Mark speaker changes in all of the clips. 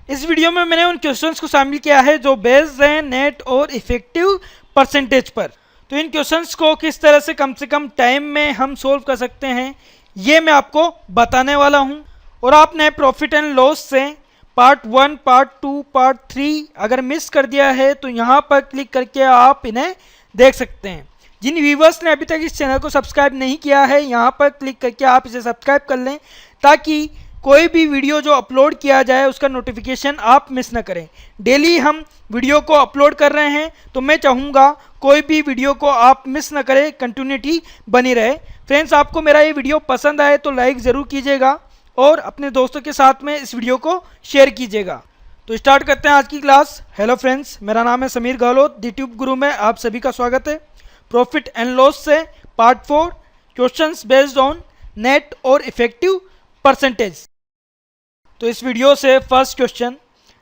Speaker 1: इस वीडियो में मैंने उन क्वेश्चंस को शामिल किया है जो बेस्ड हैं नेट और इफेक्टिव परसेंटेज पर। तो इन क्वेश्चंस को किस तरह से कम टाइम में हम सोल्व कर सकते हैं ये मैं आपको बताने वाला हूं। और आपने प्रॉफिट एंड लॉस से पार्ट 1, पार्ट 2, पार्ट 3 अगर मिस कर दिया है तो यहाँ पर क्लिक करके आप इन्हें देख सकते हैं। जिन व्यूवर्स ने अभी तक इस चैनल को सब्सक्राइब नहीं किया है यहाँ पर क्लिक करके आप इसे सब्सक्राइब कर लें ताकि कोई भी वीडियो जो अपलोड किया जाए उसका नोटिफिकेशन आप मिस ना करें। डेली हम वीडियो को अपलोड कर रहे हैं तो मैं चाहूँगा कोई भी वीडियो को आप मिस ना करें, कंटिन्यूटी बनी रहे। फ्रेंड्स, आपको मेरा ये वीडियो पसंद आए तो लाइक ज़रूर कीजिएगा और अपने दोस्तों के साथ में इस वीडियो को शेयर कीजिएगा। तो स्टार्ट करते हैं आज की क्लास। हेलो फ्रेंड्स, मेरा नाम है समीर गहलोत, यूट्यूब गुरु में आप सभी का स्वागत है। प्रॉफिट एंड लॉस से part 4 questions based on net और इफेक्टिव परसेंटेज। तो इस वीडियो से first question,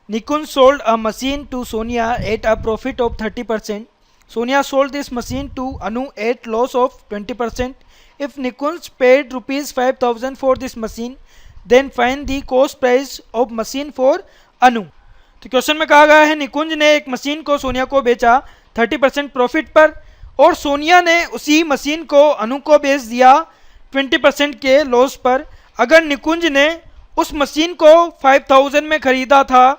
Speaker 1: Nikunj sold a machine to Sonia at a profit of 30%. Sonia sold this machine to Anu at loss of 20%. If Nikunj paid rupees 5,000 for this machine, then find the cost price of machine for Anu. तो question में कहा गया है निकुंज ने एक machine को सोनिया को बेचा 30% प्रॉफिट पर और सोनिया ने उसी मशीन को अनु को बेच दिया 20% के लॉस पर। अगर निकुंज ने उस मशीन को 5,000 में ख़रीदा था,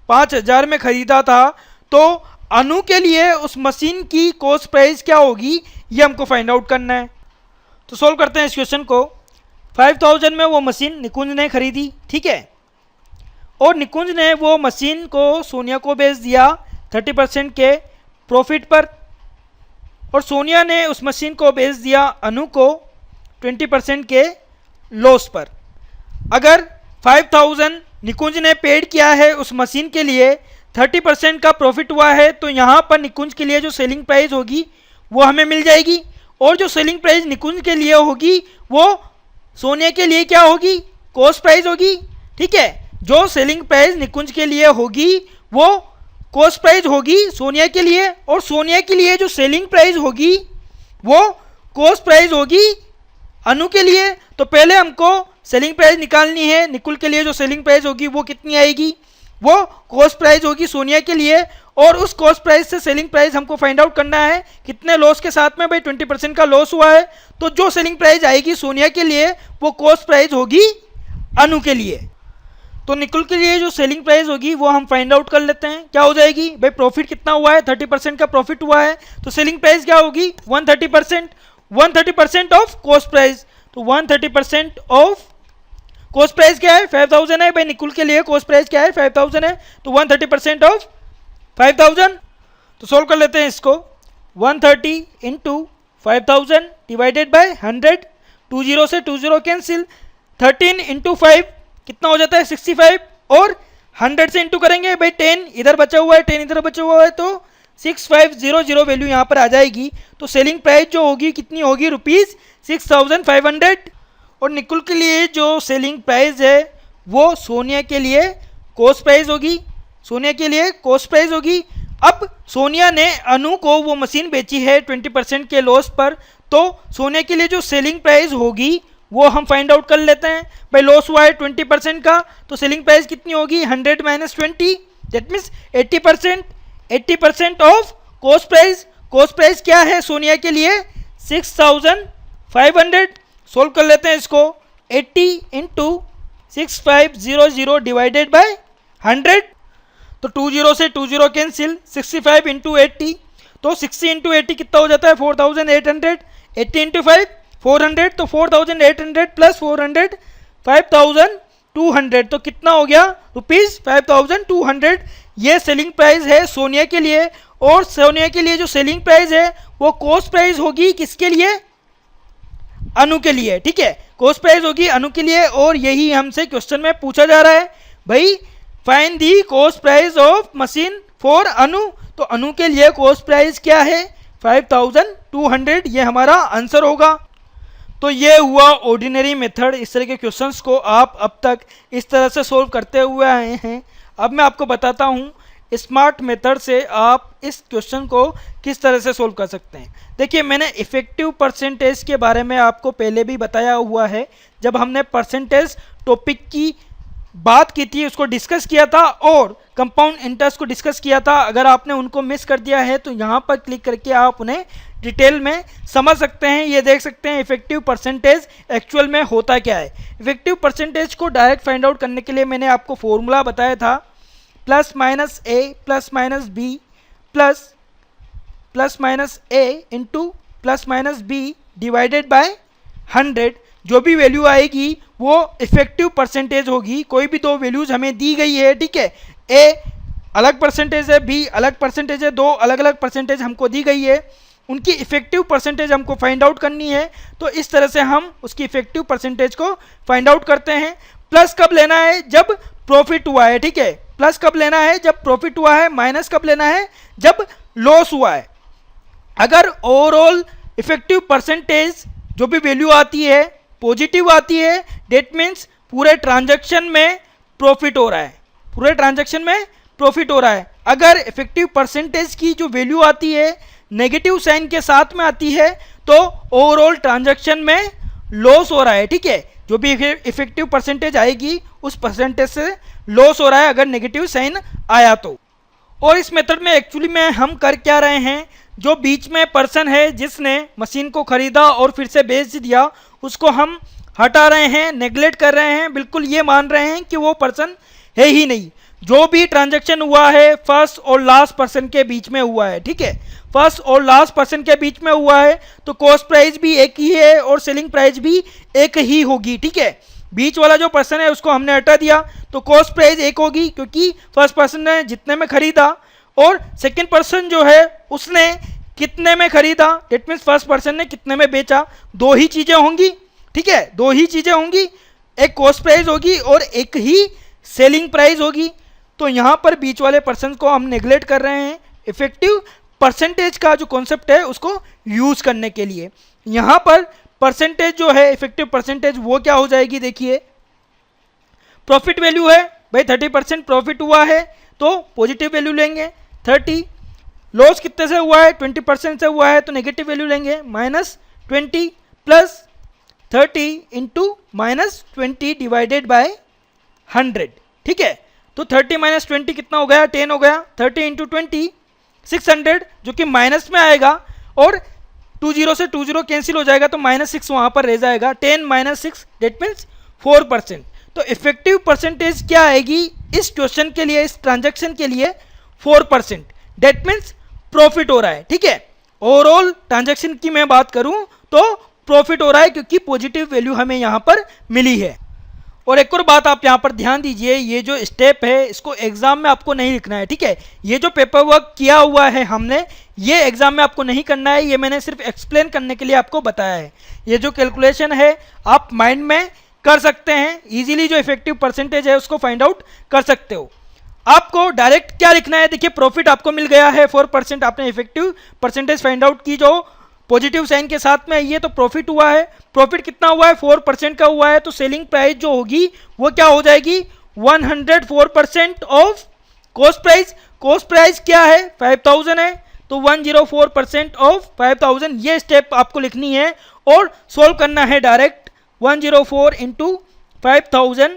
Speaker 1: 5,000 में ख़रीदा था, तो अनु के लिए उस मशीन की कॉस्ट प्राइस क्या होगी ये हमको फाइंड आउट करना है। तो सोल्व करते हैं इस क्वेश्चन को। 5,000 में वो मशीन निकुंज ने खरीदी, ठीक है, और निकुंज ने वो मशीन को सोनिया को बेच दिया 30% के प्रॉफिट पर और सोनिया ने उस मशीन को बेच दिया अनु को 20% के लॉस पर। अगर 5,000 निकुंज ने पेड किया है उस मशीन के लिए, 30% का प्रॉफिट हुआ है, तो यहाँ पर निकुंज के लिए जो सेलिंग प्राइस होगी वो हमें मिल जाएगी और जो सेलिंग प्राइस निकुंज के लिए होगी वो सोनिया के लिए क्या होगी, कॉस्ट प्राइस होगी, ठीक है। जो सेलिंग प्राइस निकुंज के लिए होगी वो कॉस्ट प्राइस होगी सोनिया के लिए और सोनिया के लिए जो सेलिंग प्राइस होगी वो कॉस्ट प्राइस होगी अनु के लिए। तो पहले हमको सेलिंग प्राइस निकालनी है। निकुंज के लिए जो सेलिंग प्राइस होगी वो कितनी आएगी, वो कॉस्ट प्राइस होगी सोनिया के लिए और उस कॉस्ट प्राइस से सेलिंग प्राइस हमको फाइंड आउट करना है कितने लॉस के साथ में। भाई 20% का लॉस हुआ है तो जो सेलिंग प्राइस आएगी सोनिया के लिए वो कॉस्ट प्राइस होगी अनु के लिए। तो निकुंज के लिए जो सेलिंग प्राइस होगी वो हम फाइंड आउट कर लेते हैं। क्या हो जाएगी, भाई प्रॉफिट कितना हुआ है, 30% का प्रॉफिट हुआ है, तो सेलिंग प्राइस क्या होगी 130% ऑफ कॉस्ट प्राइस। तो 130% ऑफ कॉस्ट प्राइस क्या है, 5,000 है। भाई निकुंज के लिए कॉस्ट प्राइस क्या है, 5,000 है, तो 130% ऑफ 5,000। तो सोल्व कर लेते हैं इसको। 130 इंटू 5,000 डिवाइडेड बाय 100, 20 से 20 कैंसिल, 13 इंटू 5 कितना हो जाता है 65 और 100 से इंटू करेंगे, भाई 10 इधर बचा हुआ है, 10 इधर बचा हुआ है, तो 6500 वैल्यू यहाँ पर आ जाएगी। तो सेलिंग प्राइस जो होगी कितनी होगी, ₹6,500 और निकुंज के लिए जो सेलिंग प्राइस है वो सोनिया के लिए कॉस्ट प्राइस होगी, सोनिया के लिए कॉस्ट प्राइस होगी। अब सोनिया ने अनु को वो मशीन बेची है 20% के लॉस पर, तो सोनिया के लिए जो सेलिंग प्राइस होगी वो हम फाइंड आउट कर लेते हैं। भाई लॉस हुआ है 20% का, तो सेलिंग प्राइस कितनी होगी 100 - 20, that means 80% of cost price. Cost price क्या है सोनिया के लिए 6,500। सोल्व कर लेते हैं इसको। 80 इंटू 6500 डिवाइडेड बाय 100, तो 20 से 20 कैंसिल, 65 इंटू 80, तो 60 इंटू 80 कितना हो जाता है 4,800, 80 इंटू 5 400, तो 4,800 प्लस 400 5,200, तो कितना हो गया ₹5,200। ये सेलिंग प्राइस है सोनिया के लिए और सोनिया के लिए जो सेलिंग प्राइस है वो कॉस्ट प्राइस होगी किसके लिए, अनु के लिए, ठीक है, कॉस्ट प्राइस होगी अनु के लिए। और यही हमसे क्वेश्चन में पूछा जा रहा है, भाई find the cost price of machine for Anu. तो अनु के लिए कॉस्ट प्राइस क्या है 5,200, ये हमारा आंसर होगा। तो ये हुआ ऑर्डिनरी मेथड। इस तरह के क्वेश्चंस को आप अब तक इस तरह से सोल्व करते हुए आए हैं। अब मैं आपको बताता हूँ स्मार्ट मेथड से आप इस क्वेश्चन को किस तरह से सोल्व कर सकते हैं। देखिए, मैंने इफ़ेक्टिव परसेंटेज के बारे में आपको पहले भी बताया हुआ है जब हमने परसेंटेज टॉपिक की बात की थी उसको डिस्कस किया था और कंपाउंड इंटरेस्ट को डिस्कस किया था। अगर आपने उनको मिस कर दिया है तो यहाँ पर क्लिक करके आप उन्हें डिटेल में समझ सकते हैं। ये देख सकते हैं इफेक्टिव परसेंटेज एक्चुअल में होता क्या है। इफेक्टिव परसेंटेज को डायरेक्ट फाइंड आउट करने के लिए मैंने आपको फॉर्मूला बताया था, plus minus A plus minus B plus minus A into plus minus B divided by 100। जो भी वैल्यू आएगी वो इफेक्टिव परसेंटेज होगी। कोई भी दो वैल्यूज हमें दी गई है, ठीक है, ए अलग परसेंटेज है, बी अलग परसेंटेज है, दो अलग अलग परसेंटेज हमको दी गई है, उनकी इफेक्टिव परसेंटेज हमको फाइंड आउट करनी है। तो इस तरह से हम उसकी इफेक्टिव परसेंटेज को फाइंड आउट करते हैं। प्लस कब लेना है? जब प्रॉफिट हुआ है, ठीक है, प्लस कब लेना है? जब प्रॉफिट हुआ है। माइनस कब लेना है? जब लॉस हुआ है। अगर ओवरऑल इफेक्टिव परसेंटेज जो भी वैल्यू आती है पॉजिटिव आती है, डेट मीन्स पूरे ट्रांजैक्शन में प्रॉफिट हो रहा है, पूरे ट्रांजैक्शन में प्रॉफिट हो रहा है। अगर इफेक्टिव परसेंटेज की जो वैल्यू आती है नेगेटिव साइन के साथ में आती है तो ओवरऑल ट्रांजैक्शन में लॉस हो रहा है, ठीक है। जो भी इफेक्टिव परसेंटेज आएगी उस परसेंटेज से लॉस हो रहा है अगर नेगेटिव साइन आया तो। और इस मेथड में एक्चुअली में हम कर क्या रहे हैं, जो बीच में पर्सन है जिसने मशीन को खरीदा और फिर से बेच दिया उसको हम हटा रहे हैं, नेग्लेक्ट कर रहे हैं, बिल्कुल ये मान रहे हैं कि वो पर्सन है ही नहीं। जो भी ट्रांजैक्शन हुआ है फर्स्ट और लास्ट पर्सन के बीच में हुआ है, ठीक है, फर्स्ट और लास्ट पर्सन के बीच में हुआ है तो कॉस्ट प्राइस भी एक ही है और सेलिंग प्राइस भी एक ही होगी, ठीक है। बीच वाला जो पर्सन है उसको हमने हटा दिया तो कॉस्ट प्राइस एक होगी क्योंकि फर्स्ट पर्सन ने जितने में खरीदा और सेकंड पर्सन जो है उसने कितने में खरीदा, डेट मीन्स फर्स्ट पर्सन ने कितने में बेचा। दो ही चीज़ें होंगी, ठीक है, दो ही चीज़ें होंगी, एक कॉस्ट प्राइस होगी और एक ही सेलिंग प्राइस होगी। तो यहाँ पर बीच वाले पर्सन को हम नेग्लेक्ट कर रहे हैं इफेक्टिव परसेंटेज का जो कॉन्सेप्ट है उसको यूज़ करने के लिए। यहाँ पर परसेंटेज जो है इफेक्टिव परसेंटेज वो क्या हो जाएगी, देखिए प्रॉफिट वैल्यू है भाई 30% प्रॉफिट हुआ है तो पॉजिटिव वैल्यू लेंगे 30, लॉस कितने से हुआ है 20% से हुआ है तो नेगेटिव वैल्यू लेंगे -20 प्लस 30 इंटू -20 डिवाइडेड बाय 100, ठीक है। तो 30 - 20 कितना हो गया, 10 हो गया। 30 इंटू 20 600 जो कि माइनस में आएगा और 20 से 20 कैंसिल हो जाएगा तो -6 वहाँ पर रह जाएगा। 10 - 6 डेट मीन्स 4%। तो इफेक्टिव परसेंटेज क्या आएगी इस क्वेश्चन के लिए, इस ट्रांजैक्शन के लिए 4%, डेट मीन्स प्रॉफिट हो रहा है, ठीक है। ओवरऑल ट्रांजैक्शन की मैं बात करूं तो प्रॉफिट हो रहा है क्योंकि पॉजिटिव वैल्यू हमें यहां पर मिली है। और एक और बात आप यहां पर ध्यान दीजिए, ये जो स्टेप है इसको एग्जाम में आपको नहीं लिखना है, ठीक है। ये जो पेपर वर्क किया हुआ है हमने ये एग्जाम में आपको नहीं करना है, ये मैंने सिर्फ एक्सप्लेन करने के लिए आपको बताया है। ये जो कैलकुलेशन है आप माइंड में कर सकते हैं, इजीली जो इफेक्टिव परसेंटेज है उसको फाइंड आउट कर सकते हो। आपको डायरेक्ट क्या लिखना है, देखिए प्रॉफिट आपको मिल गया है 4%, आपने इफेक्टिव परसेंटेज फाइंड आउट की जो पॉजिटिव साइन के साथ में ये तो प्रॉफिट हुआ है। प्रॉफिट कितना हुआ है 4% का हुआ है तो सेलिंग प्राइस जो होगी वो क्या हो जाएगी 104% of cost price. Cost price क्या है 5000 है तो 104% ऑफ 5000। ये स्टेप आपको लिखनी है और सोल्व करना है डायरेक्ट 104 इंटू 5000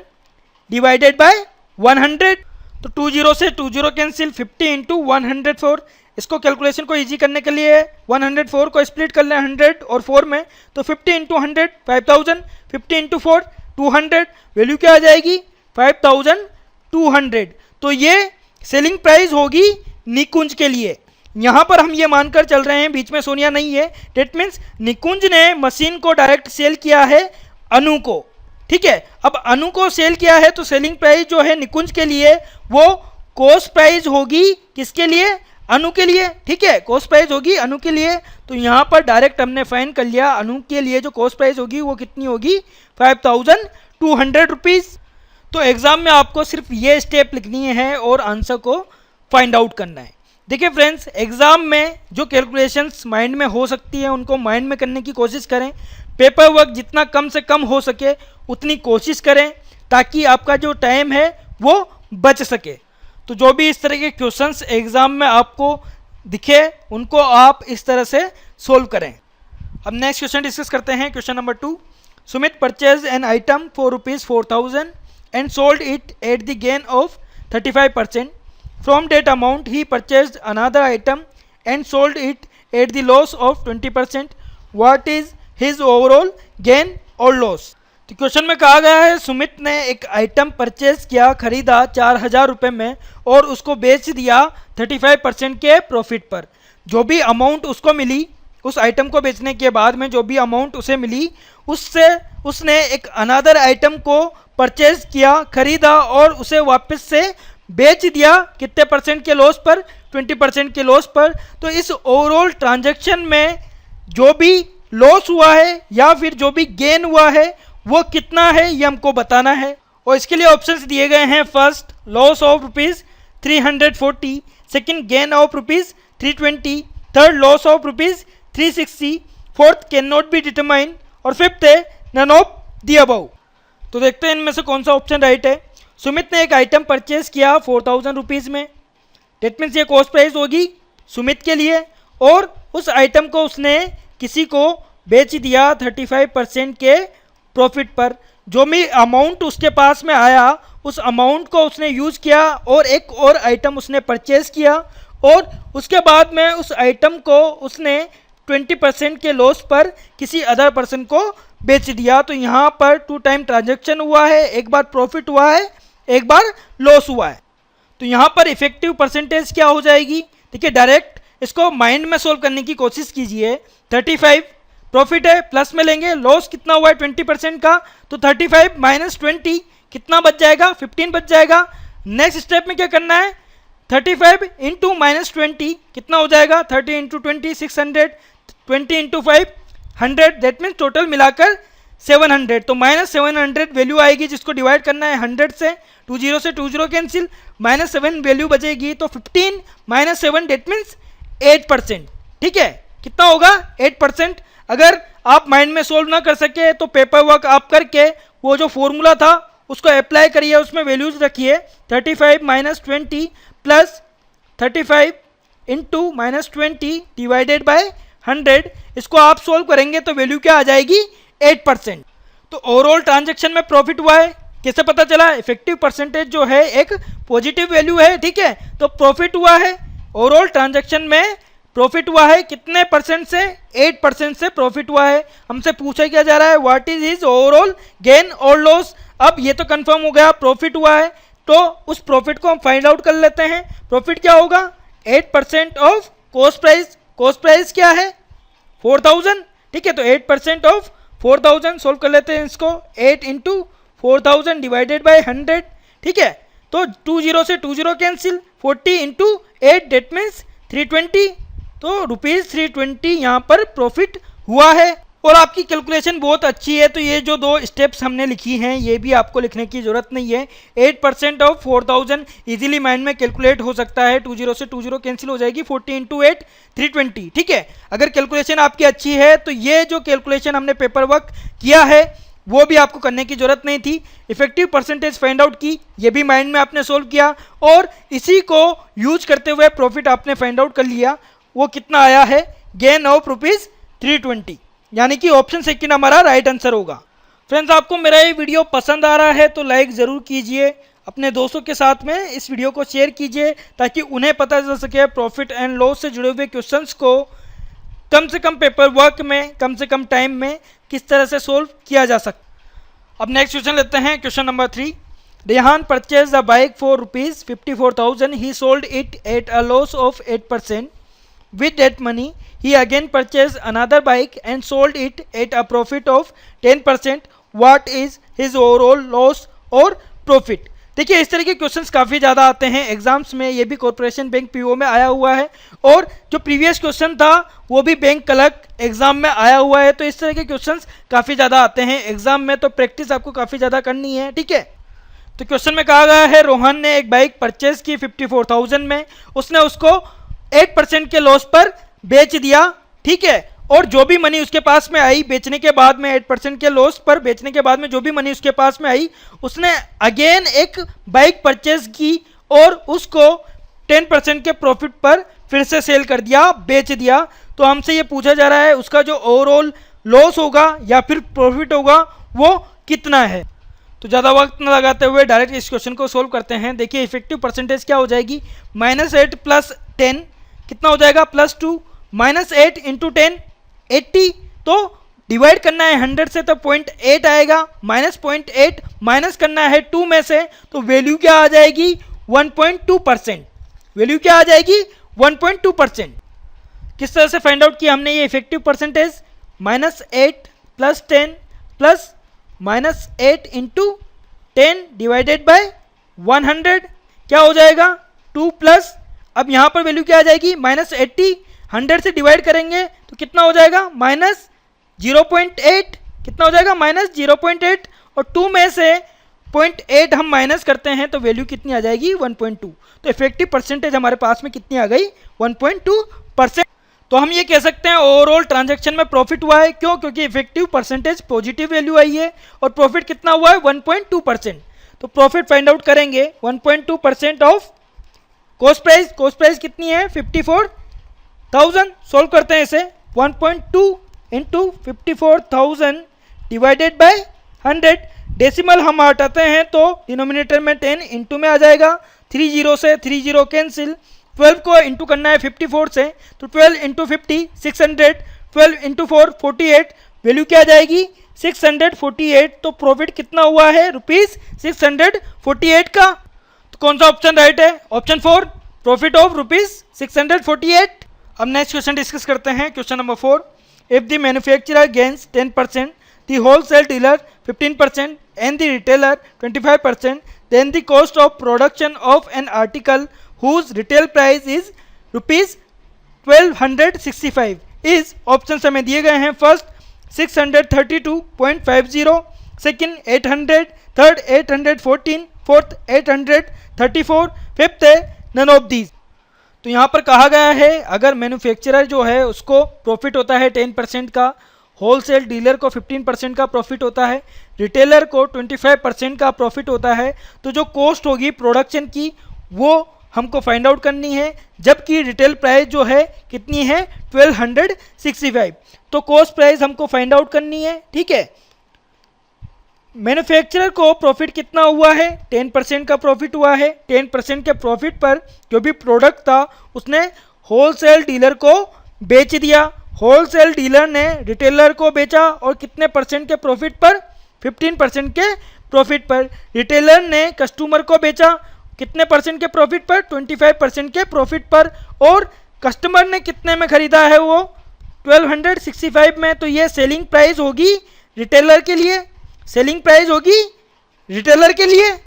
Speaker 1: डिवाइडेड बाय 100। तो 20 से 20 कैंसिल, 50 इंटू 104। इसको कैलकुलेशन को इजी करने के लिए 104 को स्प्लिट कर लें 100 और 4 में तो 50 इंटू 100 5000, 50 इंटू 4 200, वैल्यू क्या आ जाएगी 5200। तो ये सेलिंग प्राइस होगी निकुंज के लिए। यहाँ पर हम ये मानकर चल रहे हैं बीच में सोनिया नहीं है, डेट मीन्स निकुंज ने मशीन को डायरेक्ट सेल किया है अनु को, ठीक है। अब अनु को सेल किया है तो सेलिंग प्राइस जो है निकुंज के लिए वो कॉस्ट प्राइस होगी किसके लिए, अनु के लिए, ठीक है। कॉस्ट प्राइस होगी अनु के लिए। तो यहाँ पर डायरेक्ट हमने फाइन कर लिया अनु के लिए जो कॉस्ट प्राइस होगी वो कितनी होगी 5200 रुपीज़। तो एग्जाम में आपको सिर्फ ये स्टेप लिखनी है और आंसर को फाइंड आउट करना है। देखिए फ्रेंड्स, एग्जाम में जो कैलकुलेशंस माइंड में हो सकती है उनको माइंड में करने की कोशिश करें। पेपर वर्क जितना कम से कम हो सके उतनी कोशिश करें ताकि आपका जो टाइम है वो बच सके। तो जो भी इस तरह के क्वेश्चंस एग्जाम में आपको दिखे उनको आप इस तरह से सोल्व करें। अब नेक्स्ट क्वेश्चन डिस्कस करते हैं। Question number 2, Sumit purchase an item for ₹4000 and sold it at the gain of 35%. From that amount he purchased another item and sold it at the loss of 20%. What is his overall gain or loss? तो question में कहा गया है सुमित ने एक item purchase किया, खरीदा 4,000 रुपये में और उसको बेच दिया 35% के प्रॉफिट पर। जो भी अमाउंट उसको मिली उस आइटम को बेचने के बाद में, जो भी अमाउंट उसे मिली उससे उसने एक अनदर आइटम को परचेज किया, खरीदा और उसे वापस से बेच दिया कितने परसेंट के लॉस पर? 20% के लॉस पर। तो इस ओवरऑल ट्रांजैक्शन में जो भी लॉस हुआ है या फिर जो भी गेन हुआ है वो कितना है ये हमको बताना है। और इसके लिए ऑप्शंस दिए गए हैं। First loss of rupees 340, second gain of rupees 320, third loss of rupees 360, fourth can not be determine और फिफ्थ है नन ऑफ द अबव। तो देखते हैं इनमें से कौन सा ऑप्शन राइट है। सुमित ने एक आइटम परचेज किया 4,000 रुपीज़ में, डेट मीन्स ये कॉस्ट प्राइस होगी सुमित के लिए, और उस आइटम को उसने किसी को बेच दिया 35% के प्रॉफिट पर। जो भी अमाउंट उसके पास में आया उस अमाउंट को उसने यूज़ किया और एक और आइटम उसने परचेज किया और उसके बाद में उस आइटम को उसने 20% के लॉस पर किसी अदर पर्सन को बेच दिया। तो यहाँ पर 2 टाइम ट्रांजैक्शन हुआ है, एक बार प्रॉफिट हुआ है, एक बार लॉस हुआ है। तो यहाँ पर इफेक्टिव परसेंटेज क्या हो जाएगी? देखिए डायरेक्ट इसको माइंड में सोल्व करने की कोशिश कीजिए। 35 प्रॉफिट है, प्लस में लेंगे, लॉस कितना हुआ है 20% का, तो 35 माइनस 20 कितना बच जाएगा? 15 बच जाएगा। नेक्स्ट स्टेप में क्या करना है? 35 इंटू माइनस 20 कितना हो जाएगा? 30 into 20 600, 20 into 5 100, that means total मिलाकर 700। तो माइनस 700 वैल्यू आएगी जिसको डिवाइड करना है 100 से, 20 से 20 कैंसिल, माइनस 7 वैल्यू बचेगी। तो 15 माइनस 7 दैट मीन्स 8%। ठीक है, कितना होगा? 8%। अगर आप माइंड में सोल्व ना कर सके तो पेपर वर्क आप करके वो जो फॉर्मूला था उसको अप्लाई करिए, उसमें वैल्यूज रखिए। 35 minus 20 plus 35 into minus 20 divided by 100, इसको आप सोल्व करेंगे तो वैल्यू क्या आ जाएगी? 8%। तो ओवरऑल ट्रांजैक्शन में प्रॉफिट हुआ है, कैसे पता चला? इफेक्टिव परसेंटेज जो है एक पॉजिटिव वैल्यू है। ठीक है, तो प्रॉफिट हुआ है, ओवरऑल ट्रांजैक्शन में प्रॉफिट हुआ है कितने परसेंट से? 8% से प्रॉफिट हुआ है। हमसे पूछा क्या जा रहा है? What is his overall gain और लॉस। अब ये तो कंफर्म हो गया प्रॉफिट हुआ है, तो उस प्रॉफिट को हम फाइंड आउट कर लेते हैं। प्रॉफिट क्या होगा? 8% of cost price. Cost price क्या है? 4,000। ठीक है, तो 8% ऑफ 4,000 सोल्व कर लेते हैं इसको। 8 इंटू 4,000 डिवाइडेड बाई 100। ठीक है, तो 20 से 20 कैंसिल, 40 इंटू 8 डेट मीन्स 320। तो रुपीज़ 320 यहाँ पर प्रॉफिट हुआ है। और आपकी कैलकुलेशन बहुत अच्छी है, तो ये जो 2 स्टेप्स हमने लिखी हैं ये भी आपको लिखने की ज़रूरत नहीं है। 8% ऑफ 4,000 इजीली माइंड में कैलकुलेट हो सकता है। 20 से 20 कैंसिल हो जाएगी, 40 इंटू 8 320। ठीक है, अगर कैलकुलेशन आपकी अच्छी है तो ये जो कैलकुलेशन हमने पेपर वर्क किया है वो भी आपको करने की ज़रूरत नहीं थी। इफेक्टिव परसेंटेज फाइंड आउट की, ये भी माइंड में आपने सोल्व किया और इसी को यूज करते हुए प्रॉफिट आपने फाइंड आउट कर लिया। वो कितना आया है? गेन ऑफ रुपीज़ 320, यानी कि ऑप्शन सेकंड हमारा राइट आंसर होगा। फ्रेंड्स, आपको मेरा ये वीडियो पसंद आ रहा है तो लाइक ज़रूर कीजिए, अपने दोस्तों के साथ में इस वीडियो को शेयर कीजिए ताकि उन्हें पता चल सके प्रॉफिट एंड लॉस से जुड़े हुए क्वेश्चंस को कम से कम पेपर वर्क में, कम से कम टाइम में किस तरह से सोल्व किया जा सकता। अब नेक्स्ट क्वेश्चन लेते हैं, question number 3। Rehan purchase the bike for rupees 54,000, he sold it at a loss of 8%. With that money, he again purchased another bike and sold it at a profit of 10%. What is his overall loss or profit? देखिए इस तरह के questions काफ़ी ज़्यादा आते हैं exams में। ये भी कॉर्पोरेशन बैंक पीओ में आया हुआ है और जो प्रीवियस क्वेश्चन था वो भी बैंक क्लर्क एग्जाम में आया हुआ है। तो इस तरह के क्वेश्चंस काफ़ी ज़्यादा आते हैं एग्जाम में, तो प्रैक्टिस आपको काफ़ी ज़्यादा करनी है। ठीक है, तो क्वेश्चन में कहा गया है रोहन ने एक बाइक परचेज की 54,000 में, उसने उसको 8% के लॉस पर बेच दिया। ठीक है, और जो भी मनी उसके पास में आई बेचने के बाद में, 8% के लॉस पर बेचने के बाद में जो भी मनी उसके पास में आई, उसने अगेन एक बाइक परचेज की और उसको 10% के प्रॉफिट पर फिर से सेल कर दिया, बेच दिया। तो हमसे ये पूछा जा रहा है उसका जो ओवरऑल लॉस होगा या फिर प्रॉफिट होगा वो कितना है। तो ज़्यादा वक्त न लगाते हुए डायरेक्ट इस क्वेश्चन को सोल्व करते हैं। देखिए इफेक्टिव परसेंटेज क्या हो जाएगी, -8 + 10 कितना हो जाएगा, +2, -8 × 10 80, तो डिवाइड करना है 100 से तो 0.8 आएगा, -0.8 माइनस करना है 2 में से, तो वैल्यू क्या आ जाएगी 1.2%। वैल्यू क्या आ जाएगी 1.2%। किस तरह से फाइंड आउट किया हमने ये effective percentage, -8 + 10 plus -8 × 10 divided by 100 क्या हो जाएगा 2 प्लस, अब यहाँ पर वैल्यू क्या आ जाएगी -80, 100 से डिवाइड करेंगे तो कितना हो जाएगा -0.8, कितना हो जाएगा -0.8, और 2 में से 0.8 हम माइनस करते हैं तो वैल्यू कितनी आ जाएगी 1.2। तो इफेक्टिव परसेंटेज हमारे पास में कितनी आ गई 1.2%। तो हम ये कह सकते हैं ओवरऑल ट्रांजैक्शन में प्रॉफिट हुआ है, क्यों, क्योंकि इफेक्टिव परसेंटेज पॉजिटिव वैल्यू आई है और प्रॉफिट कितना हुआ है 1.2%। तो प्रॉफिट फाइंड आउट करेंगे 1.2% of cost price. Cost price कितनी है 54,000। सोल्व करते हैं इसे, 1.2 × 54,000 डिवाइडेड बाय 100। डेसिमल हम हटाते हैं तो डिनोमिनेटर में 10 इंटू में आ जाएगा, 3 0 से 3 0 कैंसिल, 12 को इंटू करना है 54 से, तो 12 × 50 600, 12 × 4 48, वैल्यू क्या आ जाएगी 648। तो प्रॉफिट कितना हुआ है ₹648 का। तो कौन सा ऑप्शन राइट है, ऑप्शन 4, प्रॉफिट ऑफ ₹648। अब नेक्स्ट क्वेश्चन डिस्कस करते हैं, question number 4। If the manufacturer gains 10%, the wholesale dealer 15% and the retailer 25%, then the cost of production of an article whose retail price is ₹1265 is, option हमें दिए गए हैं, first 632.50, second 800, third 814, fourth 834, fifth है none of these. तो यहाँ पर कहा गया है अगर मैन्युफैक्चरर जो है उसको प्रॉफिट होता है 10% का, होलसेल डीलर को 15% का प्रॉफिट होता है, रिटेलर को 25% का प्रॉफिट होता है, तो जो कॉस्ट होगी प्रोडक्शन की वो हमको फाइंड आउट करनी है, जबकि रिटेल प्राइस जो है कितनी है 1265। तो कॉस्ट प्राइस हमको फाइंड आउट करनी है, ठीक है। मैन्युफैक्चरर को प्रॉफिट कितना हुआ है 10% का प्रॉफिट हुआ है, 10% के प्रॉफिट पर जो भी प्रोडक्ट था उसने होलसेल डीलर को बेच दिया, होलसेल डीलर ने रिटेलर को बेचा और कितने परसेंट के प्रॉफिट पर 15% के प्रॉफिट पर, रिटेलर ने कस्टमर को बेचा कितने परसेंट के प्रॉफिट पर 25% के प्रॉफिट पर, और कस्टमर ने कितने में खरीदा है वो 1265 में। तो ये सेलिंग प्राइस होगी रिटेलर के लिए, सेलिंग प्राइस होगी रिटेलर के लिए।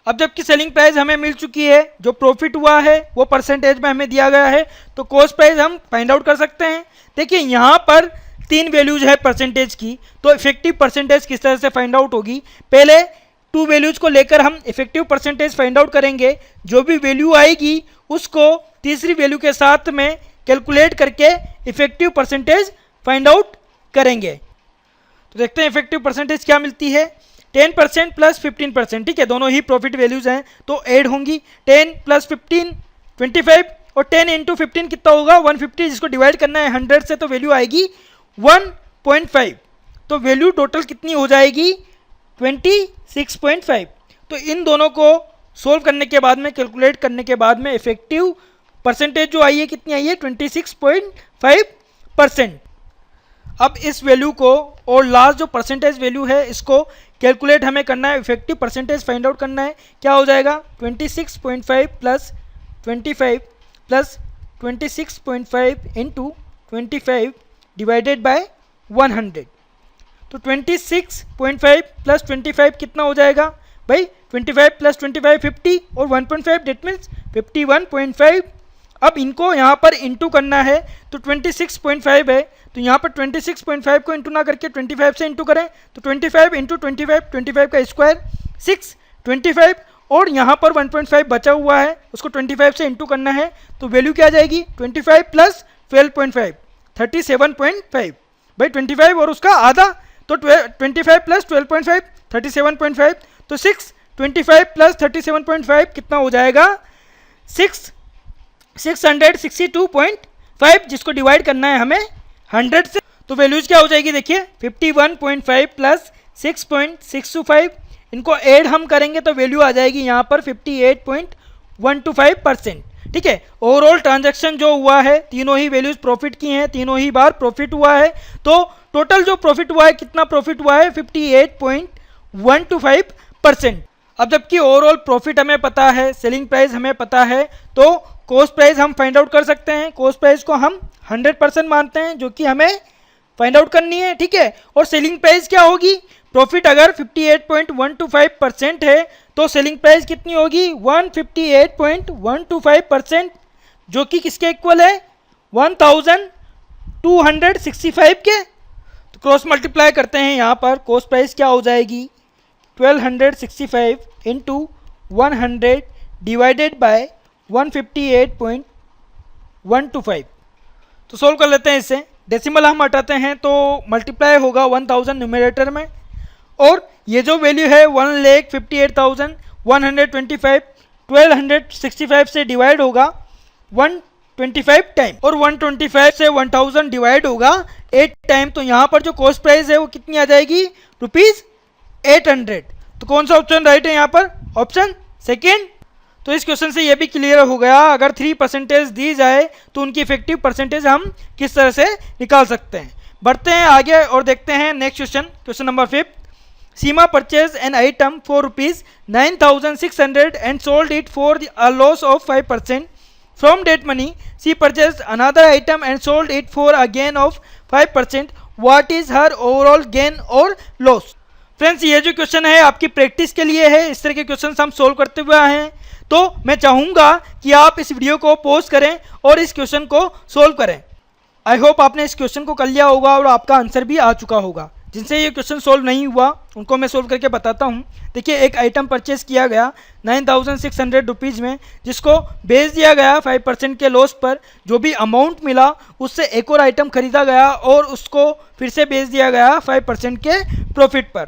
Speaker 1: अब जबकि सेलिंग प्राइस हमें मिल चुकी है, जो प्रॉफिट हुआ है वो परसेंटेज में हमें दिया गया है, तो कॉस्ट प्राइस हम फाइंड आउट कर सकते हैं। देखिए यहाँ पर 3 वैल्यूज है परसेंटेज की, तो इफेक्टिव परसेंटेज किस तरह से फाइंड आउट होगी, पहले 2 वैल्यूज को लेकर हम इफेक्टिव परसेंटेज फाइंड आउट करेंगे, जो भी वैल्यू आएगी उसको तीसरी वैल्यू के साथ में कैलकुलेट करके इफेक्टिव परसेंटेज फाइंड आउट करेंगे। तो देखते हैं इफेक्टिव परसेंटेज क्या मिलती है, 10% + 15%, ठीक है, दोनों ही प्रॉफिट वैल्यूज हैं तो ऐड होंगी, 10 + 15 25, और 10 × 15 कितना होगा 150, जिसको डिवाइड करना है 100 से तो वैल्यू आएगी 1.5, तो वैल्यू टोटल कितनी हो जाएगी 26.5। तो इन दोनों को सोल्व करने के बाद में कैलकुलेट करने के बाद में इफेक्टिव परसेंटेज जो आई है कितनी आई है 26.5%। अब इस वैल्यू को और लास्ट जो परसेंटेज वैल्यू है इसको कैलकुलेट हमें करना है, इफेक्टिव परसेंटेज फाइंड आउट करना है, क्या हो जाएगा 26.5 + 25 + 26.5 × 25 डिवाइडेड बाय 100। तो 26.5 + 25 कितना हो जाएगा भाई, 25 + 25 50 और 1.5 डेट मीन्स 51.5। अब इनको यहाँ पर इंटू करना है, तो 26.5 है तो यहाँ पर 26.5 को इंटू ना करके 25 से इंटू करें, तो 25 × 25, 25 का स्क्वायर 625, और यहाँ पर 1.5 बचा हुआ है उसको 25 से इंटू करना है, तो वैल्यू क्या आ जाएगी 25 + 12.5 37.5, भाई 25 और उसका आधा, तो 25 + 12.5 37.5, तो 625 + 37.5 कितना हो जाएगा 662.5, जिसको डिवाइड करना है हमें 100 से। तो वैल्यूज क्या हो जाएगी देखिए 51.5 + 6.625 इनको ऐड हम करेंगे तो वैल्यू आ जाएगी यहाँ पर 58.125%। ठीक है, ओवरऑल ट्रांजैक्शन जो हुआ है तीनों ही वैल्यूज प्रॉफिट की हैं, तीनों ही बार प्रॉफिट हुआ है। तो टोटल जो प्रॉफिट हुआ है, कितना प्रॉफिट हुआ है, 58.125%। अब जबकि ओवरऑल प्रॉफिट हमें पता है, सेलिंग प्राइस हमें पता है, तो कॉस्ट प्राइस हम फाइंड आउट कर सकते हैं। कॉस्ट प्राइस को हम 100% मानते हैं, जो कि हमें फाइंड आउट करनी है। ठीक है, और सेलिंग प्राइस क्या होगी, प्रॉफिट अगर 58.125% है तो सेलिंग प्राइस कितनी होगी, 158.125%, जो कि किसके इक्वल है, 1265 के। तो क्रॉस मल्टीप्लाई करते हैं, यहाँ पर कॉस्ट प्राइस क्या हो जाएगी, 1265 इंटू 100 डिवाइडेड बाय 158.125। तो सोल्व कर लेते हैं इसे। डेसिमल हम हटाते हैं तो मल्टीप्लाई होगा 1000 न्यूमरेटर में, और ये जो वैल्यू है 1,58,125 1265 से डिवाइड होगा 125 टाइम, और 125 से 1000 डिवाइड होगा 8 टाइम। तो यहाँ पर जो कॉस्ट प्राइस है वो कितनी आ जाएगी, ₹800। तो कौन सा ऑप्शन राइट है यहाँ पर, ऑप्शन सेकेंड। तो इस क्वेश्चन से ये भी क्लियर हो गया, अगर 3% दी जाए तो उनकी इफेक्टिव परसेंटेज हम किस तरह से निकाल सकते हैं। बढ़ते हैं आगे और देखते हैं next question, question number 5। Seema purchase an item for ₹9,600 and sold it for a loss of 5%। From that money she purchase another item and sold it for a gain of 5%। What is her overall gain और loss. Friends, ये जो question है आपकी practice के लिए है, इस तरह के क्वेश्चन हम सोल्व करते हुए आए हैं। तो मैं चाहूँगा कि आप इस वीडियो को पॉज करें और इस क्वेश्चन को सोल्व करें। आई होप आपने इस क्वेश्चन को कर लिया होगा और आपका आंसर भी आ चुका होगा। जिनसे ये क्वेश्चन सोल्व नहीं हुआ उनको मैं सोल्व करके बताता हूँ। देखिए, एक आइटम परचेज किया गया 9,600 रुपीज़ में, जिसको बेच दिया गया 5% के लॉस पर। जो भी अमाउंट मिला उससे एक और आइटम खरीदा गया और उसको फिर से बेच दिया गया 5% के प्रॉफिट पर।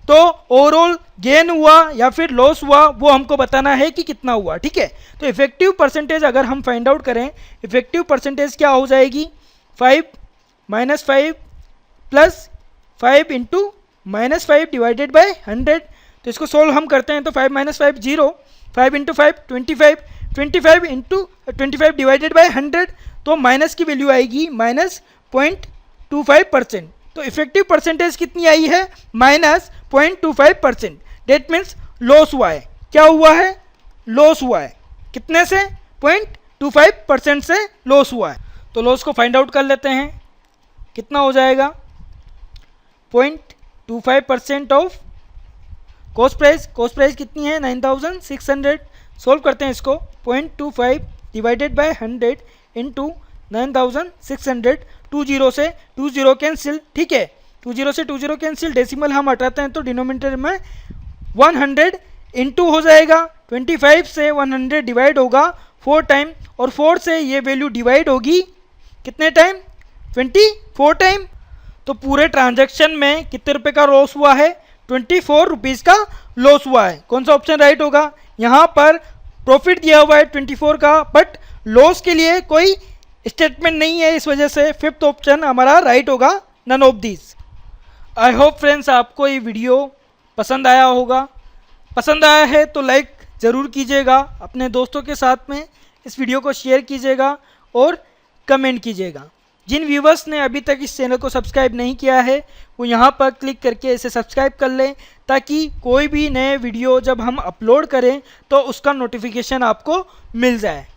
Speaker 1: तो ओवरऑल गेन हुआ या फिर लॉस हुआ वो हमको बताना है कि कितना हुआ। ठीक है, तो इफेक्टिव परसेंटेज अगर हम फाइंड आउट करें, इफेक्टिव परसेंटेज क्या हो जाएगी, 5 - 5 प्लस 5 इंटू -5 डिवाइडेड बाय 100। तो इसको सोल्व हम करते हैं तो 5 - 5 0, 5 इंटू 5 25, 25 इंटू 25 डिवाइडेड बाय 100। तो माइनस की वैल्यू आएगी -0.25%। तो इफेक्टिव परसेंटेज कितनी आई है, -0.25%। डेट मीन्स लॉस हुआ है। क्या हुआ है, लॉस हुआ है। कितने से, 0.25% से लॉस हुआ है। तो लॉस को फाइंड आउट कर लेते हैं, कितना हो जाएगा, 0.25% of cost price. Cost price कितनी है, 9,600। सोल्व करते हैं इसको, 0.25 डिवाइडेड बाय 100 इंटू 9,600। 20 से 20 कैंसिल। ठीक है, 20 से 20 कैंसिल, डेसिमल हम हटाते हैं तो डिनोमिनेटर में 100 इंटू हो जाएगा 25 से 100 डिवाइड होगा 4 टाइम, और 4 से ये वैल्यू डिवाइड होगी कितने टाइम, 24 टाइम। तो पूरे ट्रांजैक्शन में कितने रुपए का लॉस हुआ है, 24 रुपीज़ का लॉस हुआ है। कौन सा ऑप्शन राइट होगा, यहाँ पर प्रॉफिट दिया हुआ है 24 का, बट लॉस के लिए कोई स्टेटमेंट नहीं है, इस वजह से फिफ्थ ऑप्शन हमारा राइट होगा, none of these. I hope friends आपको ये वीडियो पसंद आया होगा। पसंद आया है तो लाइक ज़रूर कीजिएगा, अपने दोस्तों के साथ में इस वीडियो को शेयर कीजिएगा और कमेंट कीजिएगा। जिन व्यूवर्स ने अभी तक इस चैनल को सब्सक्राइब नहीं किया है वो यहाँ पर क्लिक करके इसे सब्सक्राइब कर लें, ताकि कोई भी नए वीडियो जब हम अपलोड करें तो उसका नोटिफिकेशन आपको मिल जाए।